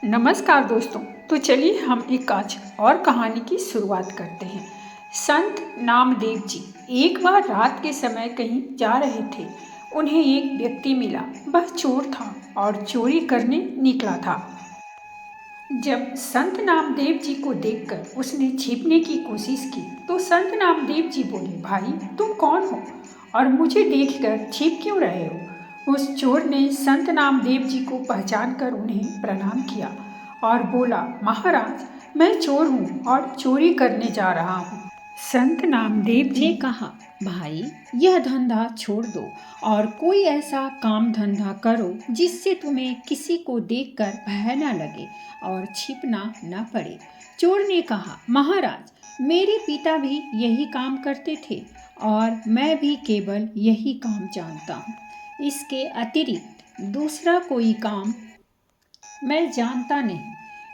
नमस्कार दोस्तों। तो चलिए हम एक आज और कहानी की शुरुआत करते हैं। संत नामदेव जी एक बार रात के समय कहीं जा रहे थे। उन्हें एक व्यक्ति मिला। वह चोर था और चोरी करने निकला था। जब संत नामदेव जी को देखकर उसने छिपने की कोशिश की तो संत नामदेव जी बोले, भाई तुम कौन हो और मुझे देखकर छिप क्यों रहे हो। उस चोर ने संत नामदेव जी को पहचान कर उन्हें प्रणाम किया और बोला, महाराज मैं चोर हूँ और चोरी करने जा रहा हूँ। संत नामदेव जी ने कहा, भाई यह धंधा छोड़ दो और कोई ऐसा काम धंधा करो जिससे तुम्हें किसी को देखकर भय न लगे और छिपना न पड़े। चोर ने कहा, महाराज मेरे पिता भी यही काम करते थे और मैं भी केवल यही काम जानता हूँ। इसके अतिरिक्त दूसरा कोई काम मैं जानता नहीं।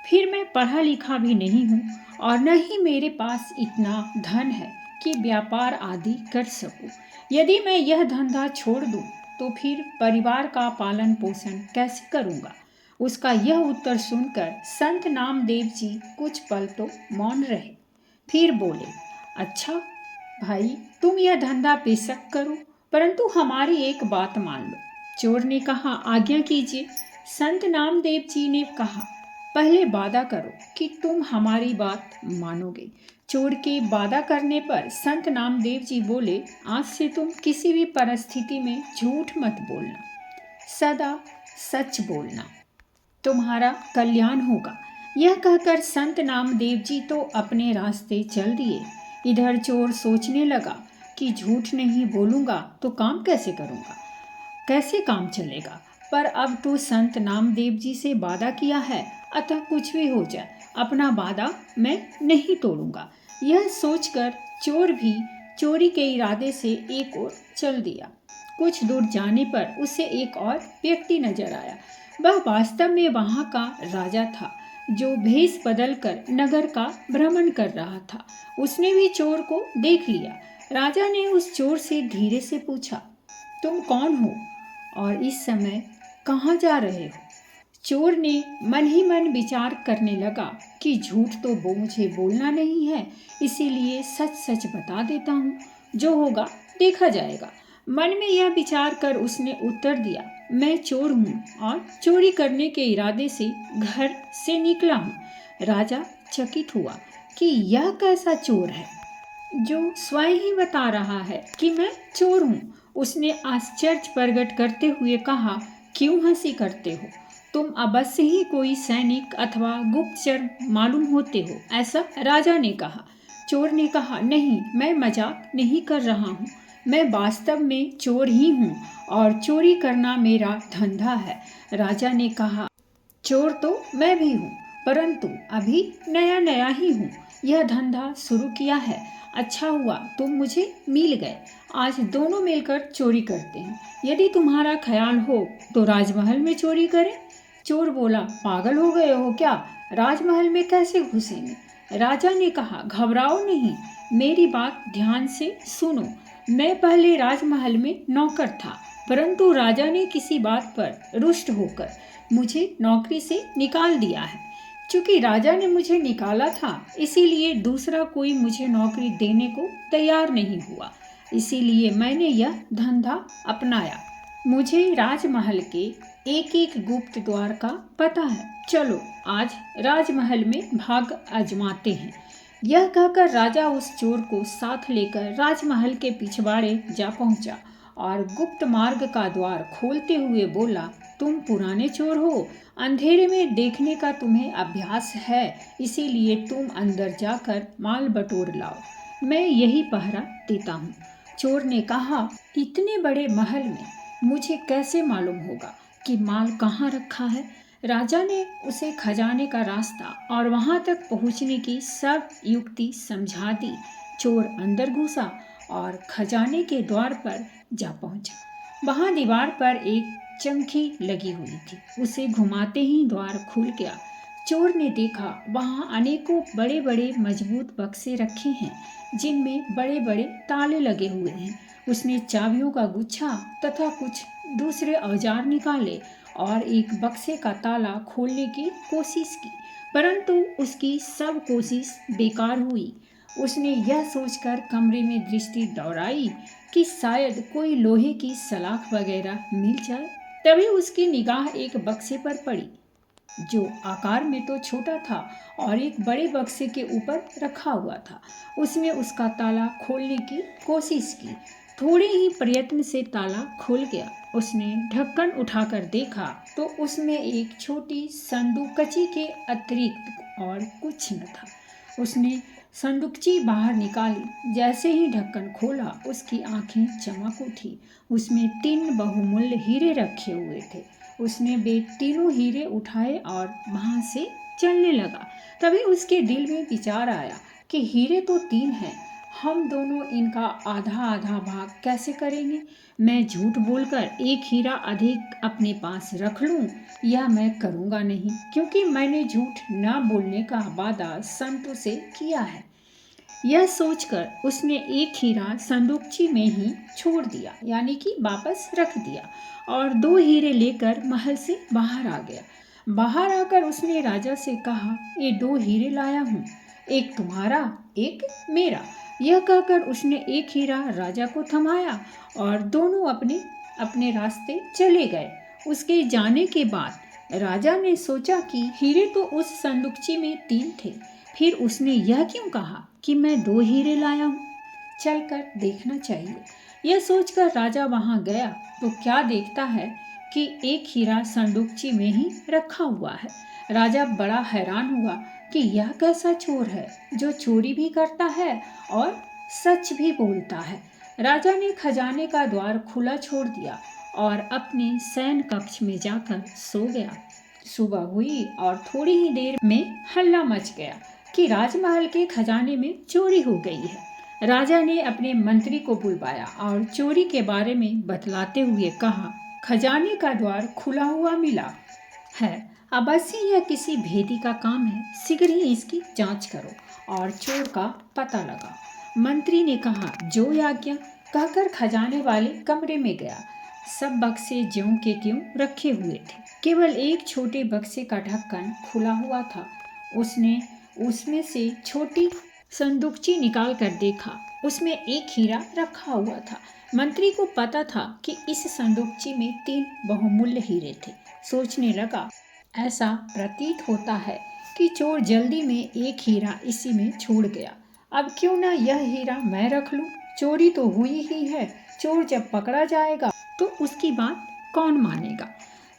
फिर मैं पढ़ा लिखा भी नहीं हूँ और न ही मेरे पास इतना धन है कि व्यापार आदि कर सकूं। यदि मैं यह धंधा छोड़ दूं तो फिर परिवार का पालन पोषण कैसे करूंगा। उसका यह उत्तर सुनकर संत नामदेव जी कुछ पल तो मौन रहे, फिर बोले, अच्छा भाई तुम यह धंधा बेशक करो, परंतु हमारी एक बात मान लो। चोर ने कहा, आज्ञा कीजिए। संत नामदेव जी ने कहा, पहले वादा करो कि तुम हमारी बात मानोगे। चोर के वादा करने पर संत नामदेव जी बोले, आज से तुम किसी भी परिस्थिति में झूठ मत बोलना, सदा सच बोलना, तुम्हारा कल्याण होगा। यह कहकर संत नामदेव जी तो अपने रास्ते चल दिए। इधर चोर सोचने लगा कि झूठ नहीं बोलूंगा तो काम कैसे करूंगा, कैसे काम चलेगा। पर अब तो संत नामदेव जी से वादा किया है, अतः कुछ भी हो जाए अपना वादा मैं नहीं तोड़ूंगा। यह सोचकर चोर भी चोरी के इरादे से एक ओर चल दिया। कुछ दूर जाने पर उसे एक और व्यक्ति नजर आया। वह वास्तव में वहां का राजा था, जो भेष बदलकर नगर का भ्रमण कर रहा था। उसने भी चोर को देख लिया। राजा ने उस चोर से धीरे से पूछा, तुम कौन हो और इस समय कहाँ जा रहे हो। चोर ने मन ही मन विचार करने लगा कि झूठ तो मुझे बोलना नहीं है, इसीलिए सच सच बता देता हूँ, जो होगा देखा जाएगा। मन में यह विचार कर उसने उत्तर दिया, मैं चोर हूँ और चोरी करने के इरादे से घर से निकला हूँ। राजा चकित हुआ कि यह कैसा चोर है जो स्वयं ही बता रहा है कि मैं चोर हूँ। उसने आश्चर्य प्रकट करते हुए कहा, क्यों हंसी करते हो, तुम अवश्य ही कोई सैनिक अथवा गुप्तचर मालूम होते हो, ऐसा राजा ने कहा। चोर ने कहा, नहीं मैं मजाक नहीं कर रहा हूँ, मैं वास्तव में चोर ही हूँ और चोरी करना मेरा धंधा है। राजा ने कहा, चोर तो मैं भी हूँ, परंतु अभी नया नया ही हूँ, यह धंधा शुरू किया है। अच्छा हुआ तुम मुझे मिल गए, आज दोनों मिलकर चोरी करते हैं। यदि तुम्हारा ख्याल हो तो राजमहल में चोरी करें। चोर बोला, पागल हो गए हो क्या, राजमहल में कैसे घुसेंगे। राजा ने कहा, घबराओ नहीं, मेरी बात ध्यान से सुनो। मैं पहले राजमहल में नौकर था, परंतु राजा ने किसी बात पर रुष्ट होकर मुझे नौकरी से निकाल दिया है। चूंकि राजा ने मुझे निकाला था, इसीलिए दूसरा कोई मुझे नौकरी देने को तैयार नहीं हुआ, इसीलिए मैंने यह धंधा अपनाया। मुझे राजमहल के एक एक गुप्त द्वार का पता है, चलो आज राजमहल में भाग आजमाते हैं। यह कहकर राजा उस चोर को साथ लेकर राजमहल के पिछवाड़े जा पहुंचा और गुप्त मार्ग का द्वार खोलते हुए बोला, तुम पुराने चोर हो, अंधेरे में देखने का तुम्हें अभ्यास है, इसीलिए तुम अंदर जाकर माल बटोर लाओ, मैं यही पहरा देता हूँ। चोर ने कहा, इतने बड़े महल में मुझे कैसे मालूम होगा कि माल कहाँ रखा है। राजा ने उसे खजाने का रास्ता और वहां तक पहुंचने की सब युक्ति समझा दी। चोर अंदर घुसा और खजाने के द्वार पर जा पहुंचा। वहां दीवार पर एक चंखी लगी हुई थी, उसे घुमाते ही द्वार खुल गया। चोर ने देखा वहां अनेकों बड़े बड़े मजबूत बक्से रखे हैं, जिनमें बड़े बड़े ताले लगे हुए हैं। उसने चाबियों का गुच्छा तथा कुछ दूसरे औजार निकाले और एक बक्से का ताला खोलने की कोशिश की, परंतु उसकी सब कोशिश बेकार हुई। उसने यह सोचकर कमरे में दृष्टि दौड़ाई कि शायद कोई लोहे की सलाख वगैरह मिल जाए। तभी उसकी निगाह एक बक्से पर पड़ी, जो आकार में तो छोटा था और एक बड़े बक्से के ऊपर रखा हुआ था। उसने उसका ताला खोलने की कोशिश की। थोड़े ही प्रयत्न से ताला खुल गया। उसने ढक्कन उठाकर देखा तो उसमें एक छोटी संदूकची के अतिरिक्त और कुछ न था। उसने संदूकची बाहर निकाली। जैसे ही ढक्कन खोला, उसकी आंखें चमक उठी। उसमें 3 बहुमूल्य हीरे रखे हुए थे। उसने वे तीनों हीरे उठाए और वहां से चलने लगा। तभी उसके दिल में विचार आया कि हीरे तो 3 हैं, हम दोनों इनका आधा आधा भाग कैसे करेंगे। मैं झूठ बोलकर एक हीरा अधिक अपने पास रख लूं, यह मैं करूंगा नहीं, क्योंकि मैंने झूठ न बोलने का वादा संतों से किया है। यह सोचकर उसने एक हीरा संदूकची में ही छोड़ दिया, यानी कि वापस रख दिया, और 2 हीरे लेकर महल से बाहर आ गया। बाहर आकर उसने राजा से कहा, ये 2 हीरे लाया हूँ, एक तुम्हारा, एक मेरा। यह कहकर उसने एक हीरा राजा को थमाया और दोनों अपने अपने रास्ते चले गए। उसके जाने के बाद राजा ने सोचा कि हीरे तो उस संदूकची में 3 थे, फिर उसने यह क्यों कहा कि मैं 2 हीरे लाया हूँ, चलकर देखना चाहिए। यह सोचकर राजा वहां गया तो क्या देखता है कि एक हीरा संदूकची में ही रखा हुआ है। राजा बड़ा हैरान हुआ कि यह कैसा चोर है जो चोरी भी करता है और सच भी बोलता है। राजा ने खजाने का द्वार खुला छोड़ दिया और अपने शयन कक्ष में जाकर सो गया। सुबह हुई और थोड़ी ही देर में हल्ला मच गया कि राजमहल के खजाने में चोरी हो गई है। राजा ने अपने मंत्री को बुलवाया और चोरी के बारे में बतलाते हुए कहा, खजाने का द्वार खुला हुआ मिला है, अवश्य यह किसी भेदी का काम है, शीघ्र ही इसकी जांच करो और चोर का पता लगाओ। मंत्री ने कहा, जो आज्ञा, कहकर खजाने वाले कमरे में गया। सब बक्से ज्यों के त्यों रखे हुए थे, केवल एक छोटे बक्से का ढक्कन खुला हुआ था। उसने उसमें से छोटी संदूकची निकाल कर देखा, उसमें एक हीरा रखा हुआ था। मंत्री को पता था कि इस संदूकची में 3 बहुमूल्य हीरे थे। सोचने लगा, ऐसा प्रतीत होता है कि चोर जल्दी में एक हीरा इसी में छोड़ गया। अब क्यों ना यह हीरा मैं रख लूं, चोरी तो हुई ही है, चोर जब पकड़ा जाएगा तो उसकी बात कौन मानेगा।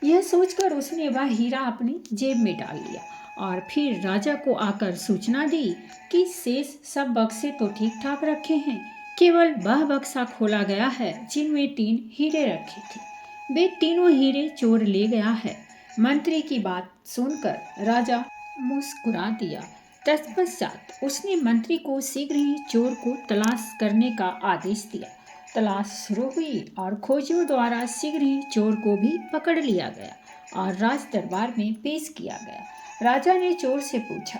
यह सोचकर उसने वह हीरा अपनी जेब में डाल लिया और फिर राजा को आकर सूचना दी कि शेष सब बक्से तो ठीक ठाक रखे हैं, केवल वह बक्सा खोला गया है जिनमें 3 हीरे रखे थे। वे तीनों हीरे चोर ले गया है। मंत्री की बात सुनकर राजा मुस्कुरा दिया। तत्पश्चात उसने मंत्री को शीघ्र ही चोर को तलाश करने का आदेश दिया। तलाश शुरू हुई और खोजियों द्वारा शीघ्र ही चोर को भी पकड़ लिया गया और राज दरबार में पेश किया गया। राजा ने चोर से पूछा,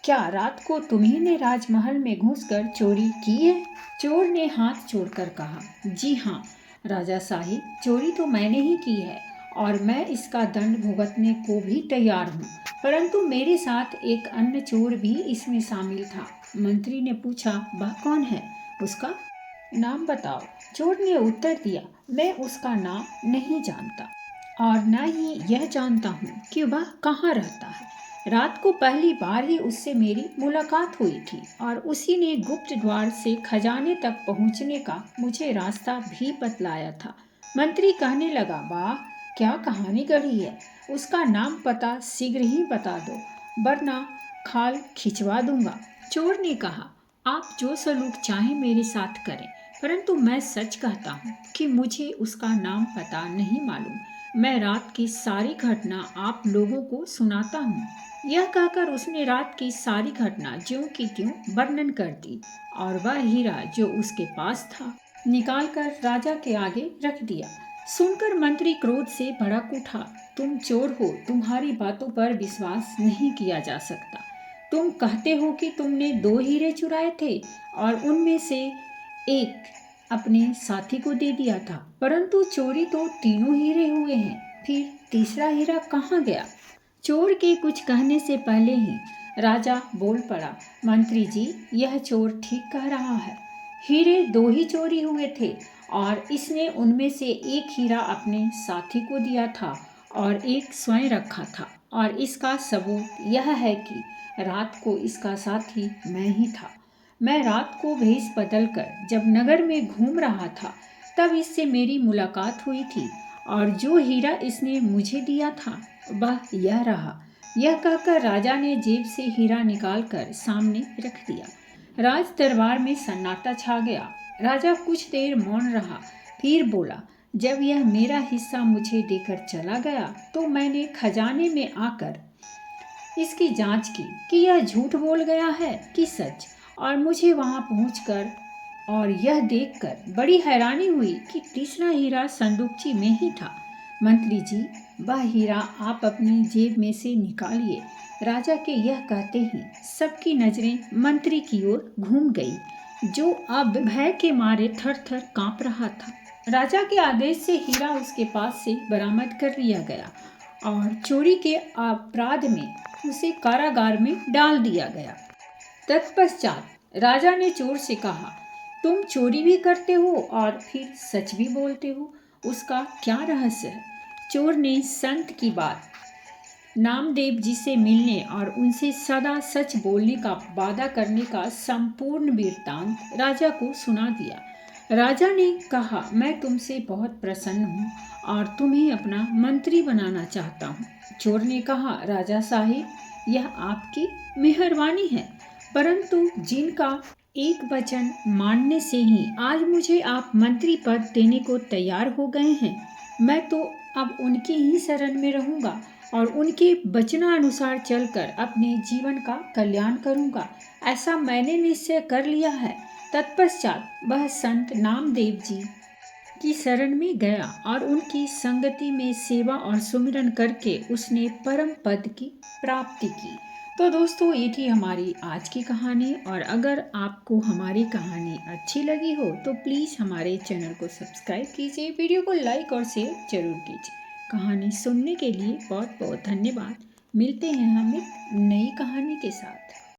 क्या रात को तुम्ही ने राजमहल में घुसकर चोरी की है? चोर ने हाथ जोड़कर कहा, जी हाँ राजा साहिब, चोरी तो मैंने ही की है और मैं इसका दंड भुगतने को भी तैयार हूँ, परंतु मेरे साथ एक अन्य चोर भी इसमें शामिल था। मंत्री ने पूछा, वह कौन है, उसका नाम बताओ। चोर ने उत्तर दिया, मैं उसका नाम नहीं जानता और न ही यह जानता हूँ कि वह कहाँ रहता है। रात को पहली बार ही उससे मेरी मुलाकात हुई थी और उसी ने गुप्त द्वार से खजाने तक पहुँचने का मुझे रास्ता भी बतलाया था। मंत्री कहने लगा, वाह क्या कहानी गढ़ी है, उसका नाम पता शीघ्र ही बता दो, वरना खाल खिंचवा दूंगा। चोर ने कहा, आप जो सलूक चाहें मेरे साथ करें, परंतु मैं सच कहता हूँ कि मुझे उसका नाम पता नहीं मालूम। मैं रात की सारी घटना आप लोगों को सुनाता हूँ। यह कहकर उसने रात की सारी घटना ज्यों की त्यों वर्णन कर दी और वह हीरा जो उसके पास था निकालकर राजा के आगे रख दिया। सुनकर मंत्री क्रोध से भड़क उठा, तुम चोर हो, तुम्हारी बातों पर विश्वास नहीं किया जा सकता। तुम कहते हो कि तुमने 2 हीरे चुराए थे और उनमें से एक अपने साथी को दे दिया था, परंतु चोरी तो तीनों हीरे हुए हैं, फिर तीसरा हीरा कहाँ गया? चोर के कुछ कहने से पहले ही राजा बोल पड़ा, मंत्री जी, यह चोर ठीक कह रहा है। हीरे 2 ही चोरी हुए थे और इसने उनमें से एक हीरा अपने साथी को दिया था और एक स्वयं रखा था, और इसका सबूत यह है कि रात को इसका साथी मैं ही था। मैं रात को भेष बदलकर जब नगर में घूम रहा था तब इससे मेरी मुलाकात हुई थी, और जो हीरा इसने मुझे दिया था वह यह रहा। यह कहकर राजा ने जेब से हीरा निकालकर सामने रख दिया। राज दरबार में सन्नाटा छा गया। राजा कुछ देर मौन रहा, फिर बोला, जब यह मेरा हिस्सा मुझे देकर चला गया तो मैंने खजाने में आकर इसकी जांच की कि यह झूठ बोल गया है कि सच, और मुझे वहां पहुंचकर और यह देखकर बड़ी हैरानी हुई कि तीसरा हीरा संदूकची में ही था। मंत्री जी, वह हीरा आप अपनी जेब में से निकालिए। राजा के यह कहते ही सबकी नजरें मंत्री की ओर घूम गई, जो अब भय के मारे थर-थर कांप रहा था। राजा के आदेश से हीरा उसके पास से बरामद कर लिया गया और चोरी के अपराध में उसे कारागार में डाल दिया गया। तत्पश्चात राजा ने चोर से कहा, तुम चोरी भी करते हो और फिर सच भी बोलते हो, उसका क्या रहस्य है? चोर ने संत की बात, नामदेव जी से मिलने और उनसे सदा सच बोलने का वादा करने का संपूर्ण वृत्तांत राजा को सुना दिया। राजा ने कहा, मैं तुमसे बहुत प्रसन्न हूँ और तुम्हें अपना मंत्री बनाना चाहता हूँ। चोर ने कहा, राजा साहिब, यह आपकी मेहरबानी है, परंतु जिनका एक वचन मानने से ही आज मुझे आप मंत्री पद देने को तैयार हो गए हैं, मैं तो अब उनकी ही शरण में रहूंगा और उनके वचनानुसार चलकर अपने जीवन का कल्याण करूंगा। ऐसा मैंने निश्चय कर लिया है। तत्पश्चात वह संत नामदेव जी की शरण में गया और उनकी संगति में सेवा और सुमिरन करके उसने परम पद की प्राप्ति की। तो दोस्तों, ये थी हमारी आज की कहानी, और अगर आपको हमारी कहानी अच्छी लगी हो तो प्लीज़ हमारे चैनल को सब्सक्राइब कीजिए, वीडियो को लाइक और शेयर जरूर कीजिए। कहानी सुनने के लिए बहुत बहुत धन्यवाद। मिलते हैं हम एक नई कहानी के साथ।